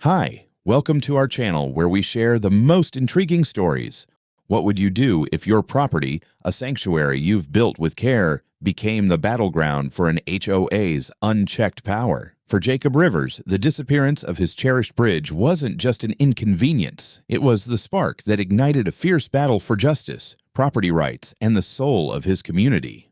Hi, welcome to our channel where we share the most intriguing stories. What would you do if your property, a sanctuary you've built with care, became the battleground for an HOA's unchecked power? For Jacob Rivers, the disappearance of his cherished bridge wasn't just an inconvenience. It was the spark that ignited a fierce battle for justice, property rights, and the soul of his community.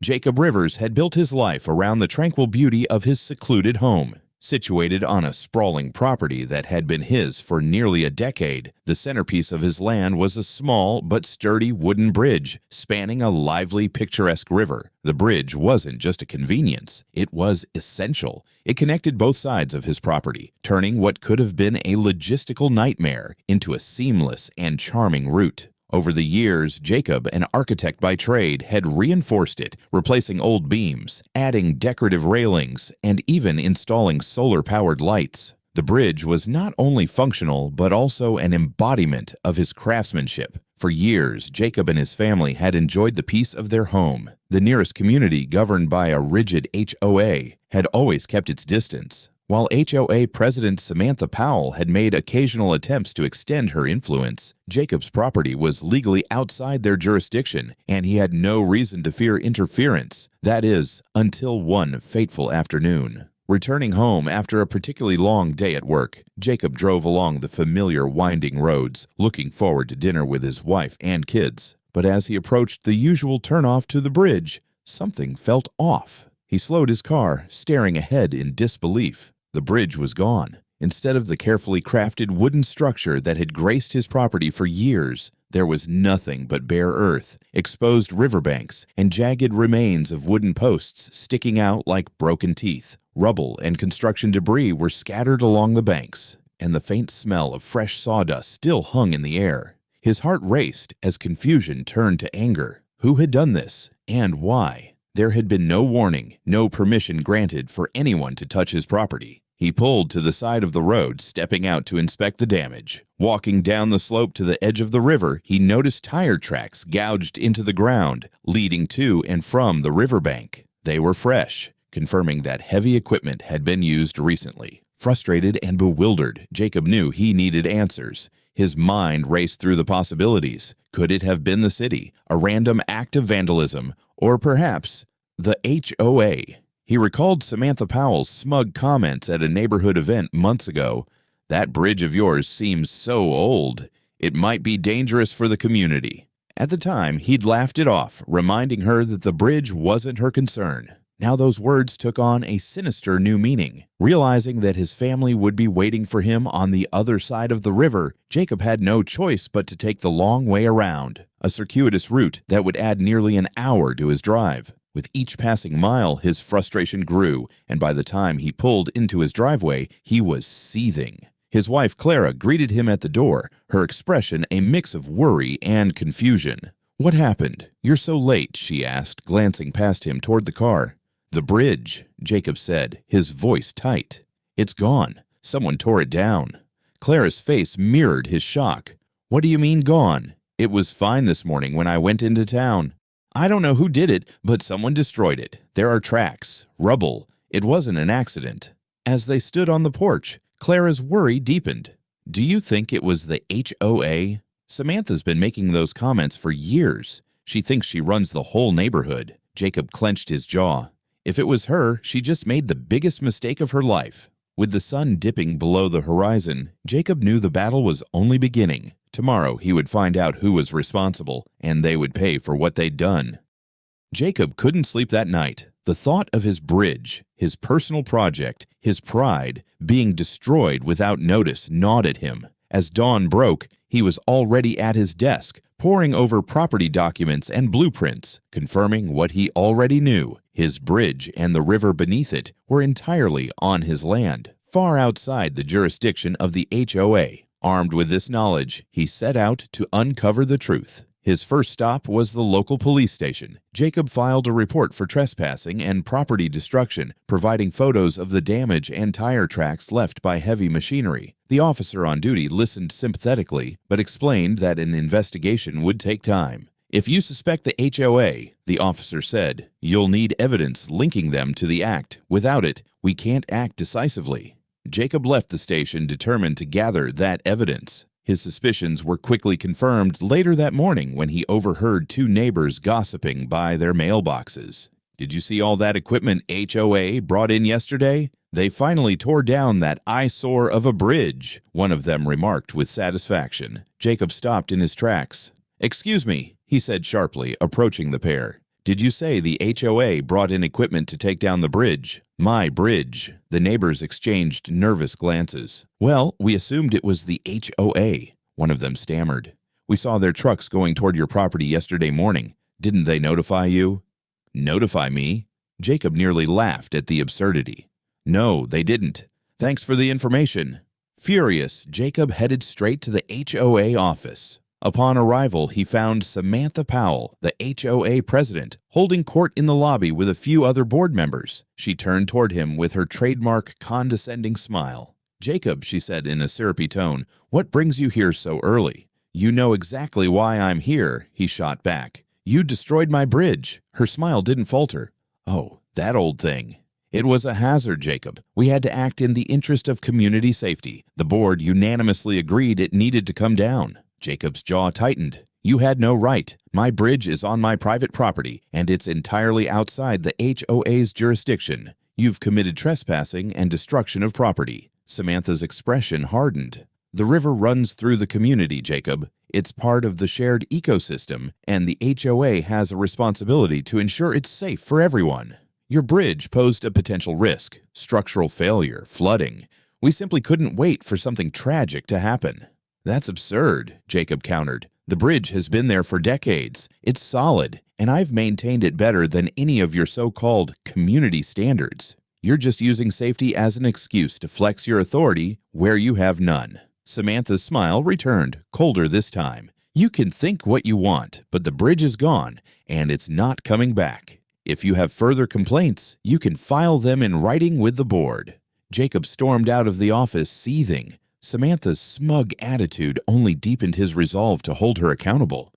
Jacob Rivers had built his life around the tranquil beauty of his secluded home. Situated on a sprawling property that had been his for nearly a decade, the centerpiece of his land was a small but sturdy wooden bridge spanning a lively, picturesque river. The bridge wasn't just a convenience, it was essential. It connected both sides of his property, turning what could have been a logistical nightmare into a seamless and charming route. Over the years, Jacob, an architect by trade, had reinforced it, replacing old beams, adding decorative railings, and even installing solar-powered lights. The bridge was not only functional, but also an embodiment of his craftsmanship. For years, Jacob and his family had enjoyed the peace of their home. The nearest community, governed by a rigid HOA, had always kept its distance. While HOA President Samantha Powell had made occasional attempts to extend her influence, Jacob's property was legally outside their jurisdiction, and he had no reason to fear interference. That is, until one fateful afternoon. Returning home after a particularly long day at work, Jacob drove along the familiar winding roads, looking forward to dinner with his wife and kids. But as he approached the usual turnoff to the bridge, something felt off. He slowed his car, staring ahead in disbelief. The bridge was gone. Instead of the carefully crafted wooden structure that had graced his property for years, there was nothing but bare earth, exposed riverbanks, and jagged remains of wooden posts sticking out like broken teeth. Rubble and construction debris were scattered along the banks, and the faint smell of fresh sawdust still hung in the air. His heart raced as confusion turned to anger. Who had done this, and why? There had been no warning, no permission granted for anyone to touch his property. He pulled to the side of the road, stepping out to inspect the damage. Walking down the slope to the edge of the river, he noticed tire tracks gouged into the ground, leading to and from the riverbank. They were fresh, confirming that heavy equipment had been used recently. Frustrated and bewildered, Jacob knew he needed answers. His mind raced through the possibilities. Could it have been the city, a random act of vandalism, or perhaps the HOA? He recalled Samantha Powell's smug comments at a neighborhood event months ago. "That bridge of yours seems so old. It might be dangerous for the community." At the time, he'd laughed it off, reminding her that the bridge wasn't her concern. Now those words took on a sinister new meaning. Realizing that his family would be waiting for him on the other side of the river, Jacob had no choice but to take the long way around, a circuitous route that would add nearly an hour to his drive. With each passing mile, his frustration grew, and by the time he pulled into his driveway, he was seething. His wife, Clara, greeted him at the door, her expression a mix of worry and confusion. "What happened? You're so late," she asked, glancing past him toward the car. "The bridge," Jacob said, his voice tight. "It's gone. Someone tore it down." Clara's face mirrored his shock. "What do you mean gone? It was fine this morning when I went into town." "I don't know who did it, but someone destroyed it. There are tracks, rubble. It wasn't an accident." As they stood on the porch, Clara's worry deepened. "Do you think it was the HOA? Samantha's been making those comments for years. She thinks she runs the whole neighborhood." Jacob clenched his jaw. If it was her, she just made the biggest mistake of her life. With the sun dipping below the horizon, Jacob knew the battle was only beginning. Tomorrow he would find out who was responsible, and they would pay for what they'd done. Jacob couldn't sleep that night. The thought of his bridge, his personal project, his pride, being destroyed without notice gnawed at him. As dawn broke, he was already at his desk, poring over property documents and blueprints, confirming what he already knew. His bridge and the river beneath it were entirely on his land, far outside the jurisdiction of the HOA. Armed with this knowledge, he set out to uncover the truth. His first stop was the local police station. Jacob filed a report for trespassing and property destruction, providing photos of the damage and tire tracks left by heavy machinery. The officer on duty listened sympathetically, but explained that an investigation would take time. "If you suspect the HOA," the officer said, "you'll need evidence linking them to the act. Without it, we can't act decisively." Jacob left the station determined to gather that evidence. His suspicions were quickly confirmed later that morning when he overheard two neighbors gossiping by their mailboxes. "Did you see all that equipment HOA brought in yesterday? They finally tore down that eyesore of a bridge," one of them remarked with satisfaction. Jacob stopped in his tracks. "Excuse me," he said sharply, approaching the pair. "Did you say the HOA brought in equipment to take down the bridge?" "My bridge." The neighbors exchanged nervous glances. "Well, we assumed it was the HOA," one of them stammered. "We saw their trucks going toward your property yesterday morning. Didn't they notify you?" "Notify me?" Jacob nearly laughed at the absurdity. "No, they didn't. Thanks for the information." Furious, Jacob headed straight to the HOA office. Upon arrival, he found Samantha Powell, the HOA president, holding court in the lobby with a few other board members. She turned toward him with her trademark condescending smile. "Jacob," she said in a syrupy tone, "what brings you here so early?" "You know exactly why I'm here," he shot back. "You destroyed my bridge." Her smile didn't falter. "Oh, that old thing." "It was a hazard, Jacob. We had to act in the interest of community safety. The board unanimously agreed it needed to come down." Jacob's jaw tightened. "You had no right. My bridge is on my private property, and it's entirely outside the HOA's jurisdiction. You've committed trespassing and destruction of property." Samantha's expression hardened. "The river runs through the community, Jacob. It's part of the shared ecosystem, and the HOA has a responsibility to ensure it's safe for everyone. Your bridge posed a potential risk, structural failure, flooding. We simply couldn't wait for something tragic to happen." "That's absurd," Jacob countered. "The bridge has been there for decades. It's solid, and I've maintained it better than any of your so-called community standards. You're just using safety as an excuse to flex your authority where you have none." Samantha's smile returned, colder this time. "You can think what you want, but the bridge is gone, and it's not coming back. If you have further complaints, you can file them in writing with the board." Jacob stormed out of the office, seething. Samantha's smug attitude only deepened his resolve to hold her accountable.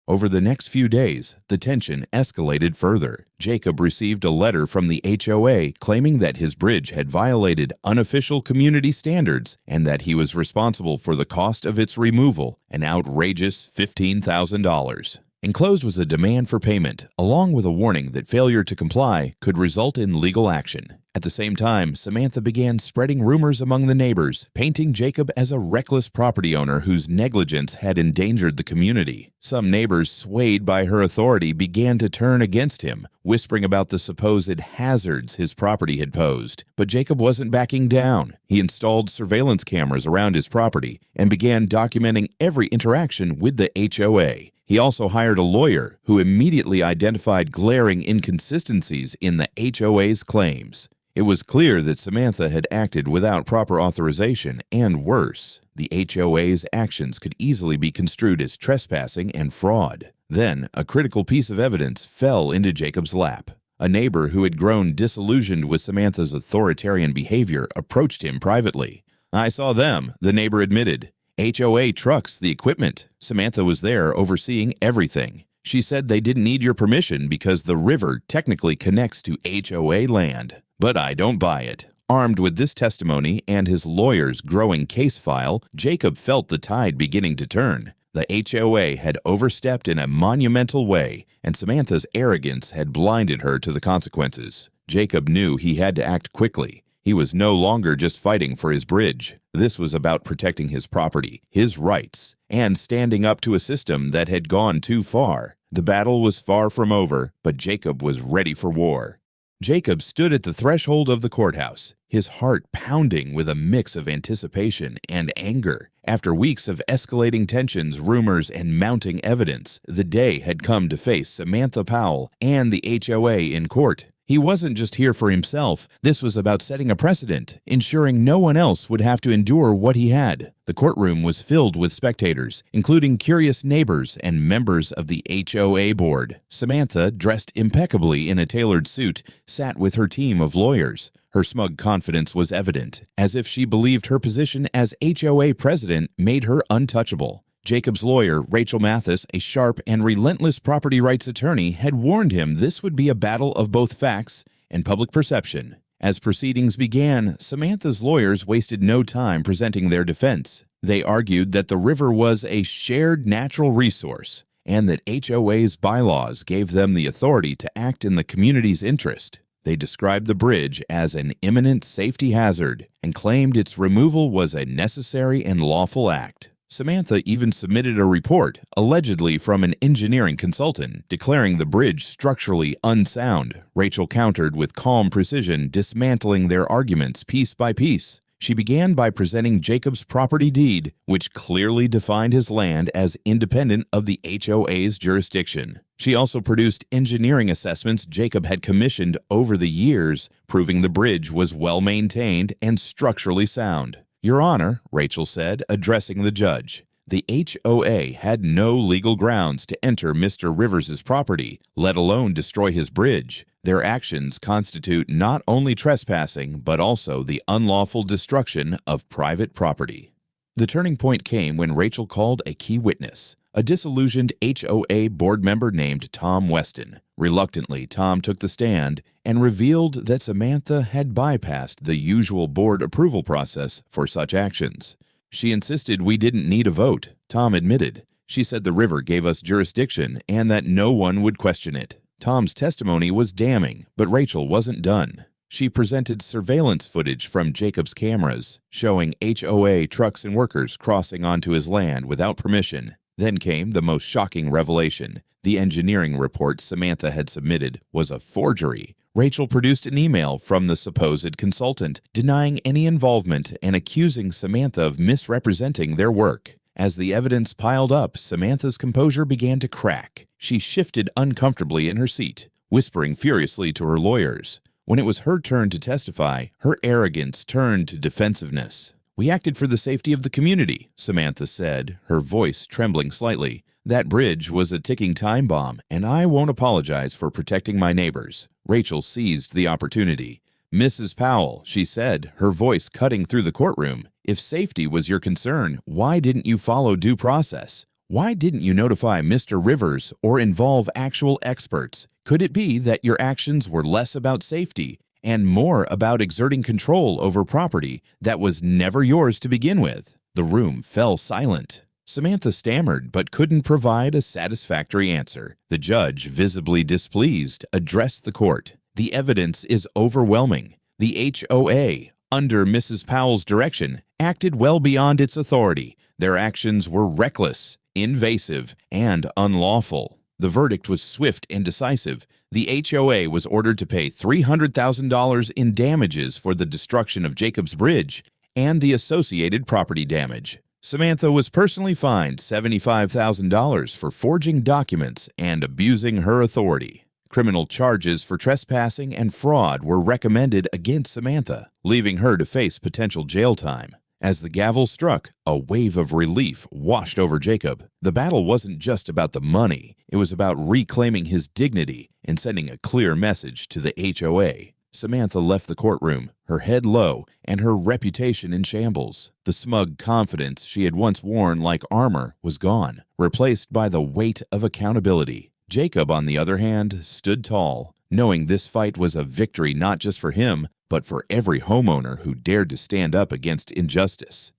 Over the next few days, the tension escalated further. Jacob received a letter from the HOA claiming that his bridge had violated unofficial community standards and that he was responsible for the cost of its removal, an outrageous $15,000. Enclosed was a demand for payment, along with a warning that failure to comply could result in legal action. At the same time, Samantha began spreading rumors among the neighbors, painting Jacob as a reckless property owner whose negligence had endangered the community. Some neighbors, swayed by her authority, began to turn against him, whispering about the supposed hazards his property had posed. But Jacob wasn't backing down. He installed surveillance cameras around his property and began documenting every interaction with the HOA. He also hired a lawyer who immediately identified glaring inconsistencies in the HOA's claims. It was clear that Samantha had acted without proper authorization, and worse, the HOA's actions could easily be construed as trespassing and fraud. Then, a critical piece of evidence fell into Jacob's lap. A neighbor who had grown disillusioned with Samantha's authoritarian behavior approached him privately. "I saw them," the neighbor admitted. "HOA trucks the equipment. Samantha was there overseeing everything. She said they didn't need your permission because the river technically connects to HOA land. But I don't buy it." Armed with this testimony and his lawyer's growing case file, Jacob felt the tide beginning to turn. The HOA had overstepped in a monumental way, and Samantha's arrogance had blinded her to the consequences. Jacob knew he had to act quickly. He was no longer just fighting for his bridge. This was about protecting his property, his rights, and standing up to a system that had gone too far. The battle was far from over, but Jacob was ready for war. Jacob stood at the threshold of the courthouse, his heart pounding with a mix of anticipation and anger. After weeks of escalating tensions, rumors, and mounting evidence, the day had come to face Samantha Powell and the HOA in court. He wasn't just here for himself. This was about setting a precedent, ensuring no one else would have to endure what he had. The courtroom was filled with spectators, including curious neighbors and members of the HOA board. Samantha, dressed impeccably in a tailored suit, sat with her team of lawyers. Her smug confidence was evident, as if she believed her position as HOA president made her untouchable. Jacob's lawyer, Rachel Mathis, a sharp and relentless property rights attorney, had warned him this would be a battle of both facts and public perception. As proceedings began, Samantha's lawyers wasted no time presenting their defense. They argued that the river was a shared natural resource and that HOA's bylaws gave them the authority to act in the community's interest. They described the bridge as an imminent safety hazard and claimed its removal was a necessary and lawful act. Samantha even submitted a report, allegedly from an engineering consultant, declaring the bridge structurally unsound. Rachel countered with calm precision, dismantling their arguments piece by piece. She began by presenting Jacob's property deed, which clearly defined his land as independent of the HOA's jurisdiction. She also produced engineering assessments Jacob had commissioned over the years, proving the bridge was well maintained and structurally sound. "Your Honor," Rachel said, addressing the judge, "the HOA had no legal grounds to enter Mr. Rivers's property, let alone destroy his bridge. Their actions constitute not only trespassing, but also the unlawful destruction of private property." The turning point came when Rachel called a key witness, a disillusioned HOA board member named Tom Weston. Reluctantly, Tom took the stand and revealed that Samantha had bypassed the usual board approval process for such actions. "She insisted we didn't need a vote," Tom admitted. "She said the river gave us jurisdiction and that no one would question it." Tom's testimony was damning, but Rachel wasn't done. She presented surveillance footage from Jacob's cameras, showing HOA trucks and workers crossing onto his land without permission. Then came the most shocking revelation. The engineering report Samantha had submitted was a forgery. Rachel produced an email from the supposed consultant, denying any involvement and accusing Samantha of misrepresenting their work. As the evidence piled up, Samantha's composure began to crack. She shifted uncomfortably in her seat, whispering furiously to her lawyers. When it was her turn to testify, her arrogance turned to defensiveness. "We acted for the safety of the community," Samantha said, her voice trembling slightly. "That bridge was a ticking time bomb, and I won't apologize for protecting my neighbors." Rachel seized the opportunity. "Mrs. Powell," she said, her voice cutting through the courtroom, "if safety was your concern, why didn't you follow due process? Why didn't you notify Mr. Rivers or involve actual experts? Could it be that your actions were less about safety and more about exerting control over property that was never yours to begin with?" The room fell silent. Samantha stammered but couldn't provide a satisfactory answer. The judge, visibly displeased, addressed the court. "The evidence is overwhelming. The HOA, under Mrs. Powell's direction, acted well beyond its authority. Their actions were reckless, invasive, and unlawful." The verdict was swift and decisive. The HOA was ordered to pay $300,000 in damages for the destruction of Jacob's Bridge and the associated property damage. Samantha was personally fined $75,000 for forging documents and abusing her authority. Criminal charges for trespassing and fraud were recommended against Samantha, leaving her to face potential jail time. As the gavel struck, a wave of relief washed over Jacob. The battle wasn't just about the money. It was about reclaiming his dignity and sending a clear message to the HOA. Samantha left the courtroom, her head low and her reputation in shambles. The smug confidence she had once worn like armor was gone, replaced by the weight of accountability. Jacob, on the other hand, stood tall, knowing this fight was a victory not just for him, but for every homeowner who dared to stand up against injustice.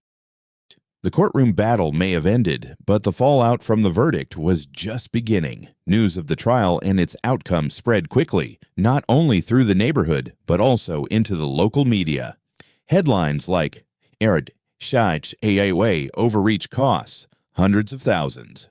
The courtroom battle may have ended, but the fallout from the verdict was just beginning. News of the trial and its outcome spread quickly, not only through the neighborhood, but also into the local media. Headlines like, "Errad Shites HOA overreach costs, hundreds of thousands,"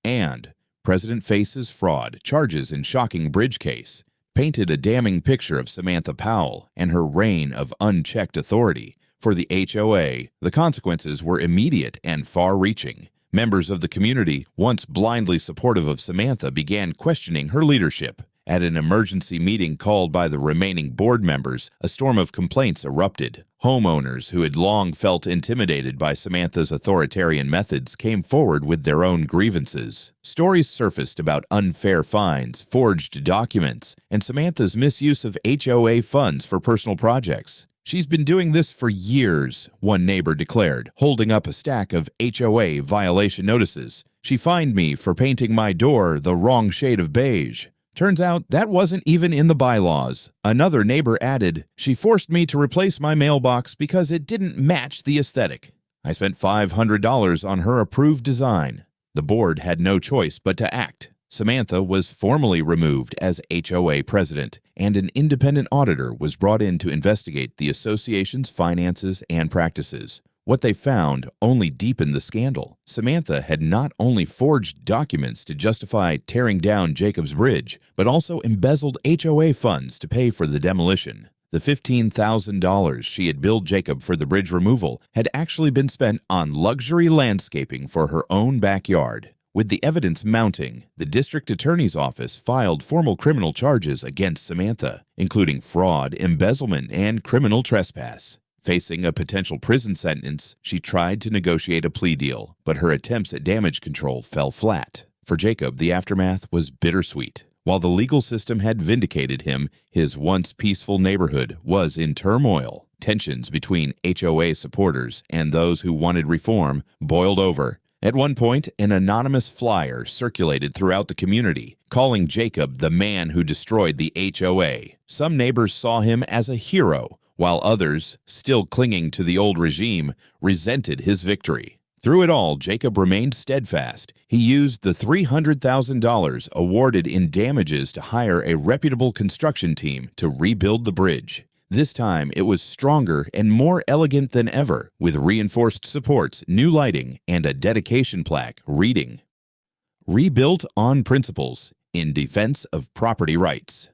and "President faces fraud charges in shocking bridge case," painted a damning picture of Samantha Powell and her reign of unchecked authority. For the HOA, the consequences were immediate and far-reaching. Members of the community, once blindly supportive of Samantha, began questioning her leadership. At an emergency meeting called by the remaining board members, a storm of complaints erupted. Homeowners who had long felt intimidated by Samantha's authoritarian methods came forward with their own grievances. Stories surfaced about unfair fines, forged documents, and Samantha's misuse of HOA funds for personal projects. "She's been doing this for years," one neighbor declared, holding up a stack of HOA violation notices. "She fined me for painting my door the wrong shade of beige." Turns out that wasn't even in the bylaws. Another neighbor added, "She forced me to replace my mailbox because it didn't match the aesthetic. I spent $500 on her approved design." The board had no choice but to act. Samantha was formally removed as HOA president, and an independent auditor was brought in to investigate the association's finances and practices. What they found only deepened the scandal. Samantha had not only forged documents to justify tearing down Jacob's Bridge, but also embezzled HOA funds to pay for the demolition. The $15,000 she had billed Jacob for the bridge removal had actually been spent on luxury landscaping for her own backyard. With the evidence mounting, the district attorney's office filed formal criminal charges against Samantha, including fraud, embezzlement, and criminal trespass. Facing a potential prison sentence, she tried to negotiate a plea deal, but her attempts at damage control fell flat. For Jacob, the aftermath was bittersweet. While the legal system had vindicated him, his once peaceful neighborhood was in turmoil. Tensions between HOA supporters and those who wanted reform boiled over. At one point, an anonymous flyer circulated throughout the community, calling Jacob the man who destroyed the HOA. Some neighbors saw him as a hero, while others, still clinging to the old regime, resented his victory. Through it all, Jacob remained steadfast. He used the $300,000 awarded in damages to hire a reputable construction team to rebuild the bridge. This time, it was stronger and more elegant than ever, with reinforced supports, new lighting, and a dedication plaque reading, "Rebuilt on principles, in defense of property rights."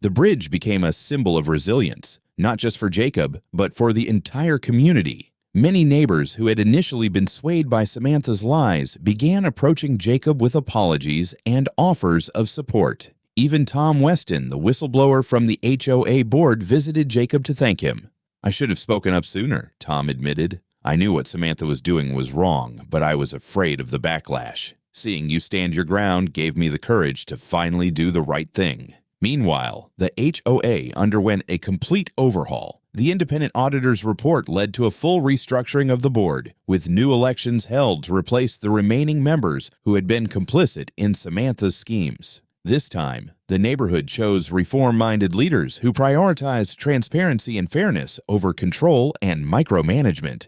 The bridge became a symbol of resilience, not just for Jacob, but for the entire community. Many neighbors who had initially been swayed by Samantha's lies began approaching Jacob with apologies and offers of support. Even Tom Weston, the whistleblower from the HOA board, visited Jacob to thank him. "I should have spoken up sooner," Tom admitted. "I knew what Samantha was doing was wrong, but I was afraid of the backlash. Seeing you stand your ground gave me the courage to finally do the right thing." Meanwhile, the HOA underwent a complete overhaul. The independent auditor's report led to a full restructuring of the board, with new elections held to replace the remaining members who had been complicit in Samantha's schemes. This time, the neighborhood chose reform-minded leaders who prioritized transparency and fairness over control and micromanagement.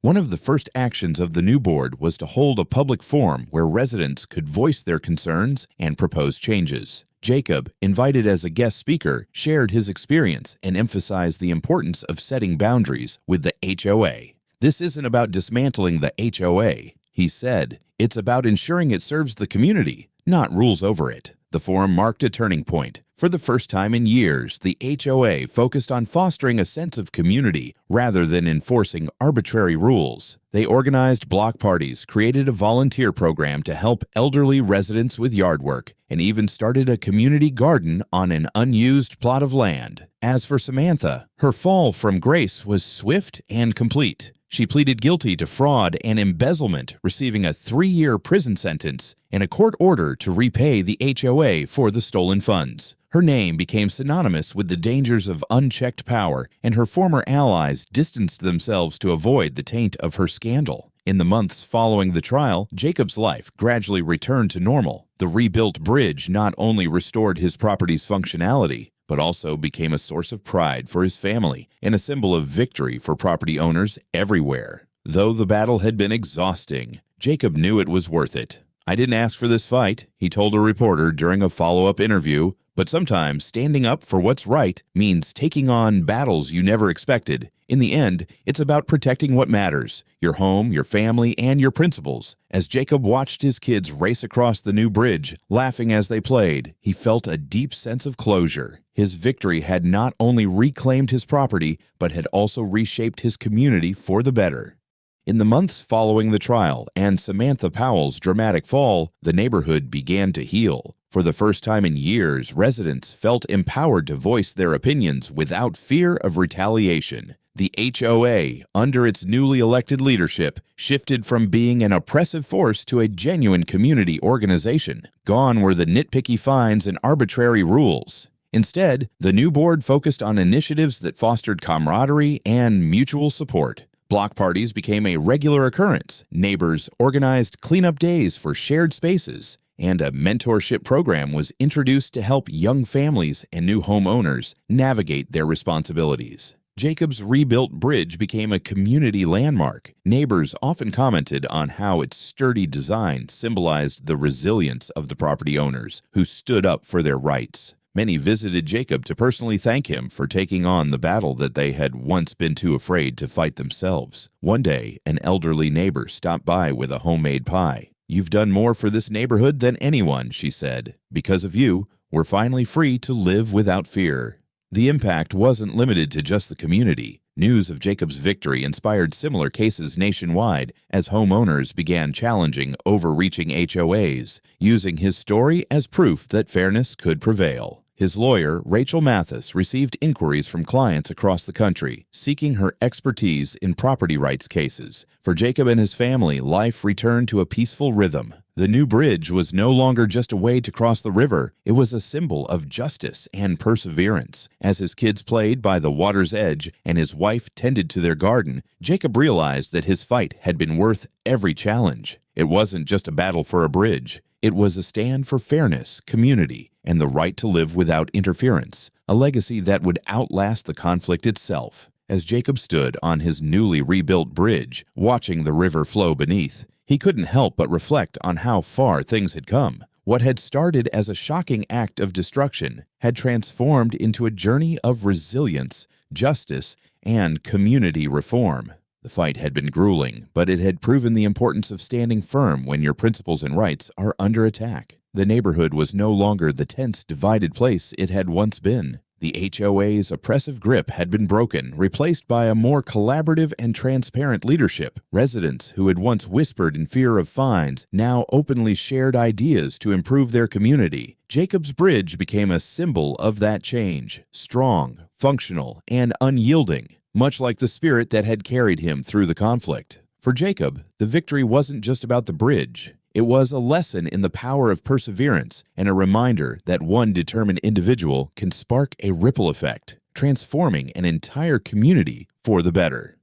One of the first actions of the new board was to hold a public forum where residents could voice their concerns and propose changes. Jacob, invited as a guest speaker, shared his experience and emphasized the importance of setting boundaries with the HOA. "This isn't about dismantling the HOA," he said. "It's about ensuring it serves the community, not rules over it." The forum marked a turning point. For the first time in years, the HOA focused on fostering a sense of community rather than enforcing arbitrary rules. They organized block parties, created a volunteer program to help elderly residents with yard work, and even started a community garden on an unused plot of land. As for Samantha, her fall from grace was swift and complete. She pleaded guilty to fraud and embezzlement, receiving a 3-year prison sentence and a court order to repay the HOA for the stolen funds. Her name became synonymous with the dangers of unchecked power, and her former allies distanced themselves to avoid the taint of her scandal. In the months following the trial, Jacob's life gradually returned to normal. The rebuilt bridge not only restored his property's functionality, but also became a source of pride for his family and a symbol of victory for property owners everywhere. Though the battle had been exhausting, Jacob knew it was worth it. "I didn't ask for this fight," he told a reporter during a follow-up interview, "but sometimes standing up for what's right means taking on battles you never expected. In the end, it's about protecting what matters, your home, your family, and your principles." As Jacob watched his kids race across the new bridge, laughing as they played, he felt a deep sense of closure. His victory had not only reclaimed his property, but had also reshaped his community for the better. In the months following the trial and Samantha Powell's dramatic fall, the neighborhood began to heal. For the first time in years, residents felt empowered to voice their opinions without fear of retaliation. The HOA, under its newly elected leadership, shifted from being an oppressive force to a genuine community organization. Gone were the nitpicky fines and arbitrary rules. Instead, the new board focused on initiatives that fostered camaraderie and mutual support. Block parties became a regular occurrence. Neighbors organized cleanup days for shared spaces, and a mentorship program was introduced to help young families and new homeowners navigate their responsibilities. Jacob's rebuilt bridge became a community landmark. Neighbors often commented on how its sturdy design symbolized the resilience of the property owners who stood up for their rights. Many visited Jacob to personally thank him for taking on the battle that they had once been too afraid to fight themselves. One day, an elderly neighbor stopped by with a homemade pie. "You've done more for this neighborhood than anyone," she said. "Because of you, we're finally free to live without fear." The impact wasn't limited to just the community. News of Jacob's victory inspired similar cases nationwide as homeowners began challenging overreaching HOAs, using his story as proof that fairness could prevail. His lawyer, Rachel Mathis, received inquiries from clients across the country, seeking her expertise in property rights cases. For Jacob and his family, life returned to a peaceful rhythm. The new bridge was no longer just a way to cross the river. It was a symbol of justice and perseverance. As his kids played by the water's edge and his wife tended to their garden, Jacob realized that his fight had been worth every challenge. It wasn't just a battle for a bridge. It was a stand for fairness, community, and the right to live without interference, a legacy that would outlast the conflict itself. As Jacob stood on his newly rebuilt bridge, watching the river flow beneath, he couldn't help but reflect on how far things had come. What had started as a shocking act of destruction had transformed into a journey of resilience, justice, and community reform. The fight had been grueling, but it had proven the importance of standing firm when your principles and rights are under attack. The neighborhood was no longer the tense, divided place it had once been. The HOA's oppressive grip had been broken, replaced by a more collaborative and transparent leadership. Residents who had once whispered in fear of fines now openly shared ideas to improve their community. Jacob's Bridge became a symbol of that change, strong, functional, and unyielding, much like the spirit that had carried him through the conflict. For Jacob, the victory wasn't just about the bridge. It was a lesson in the power of perseverance and a reminder that one determined individual can spark a ripple effect, transforming an entire community for the better.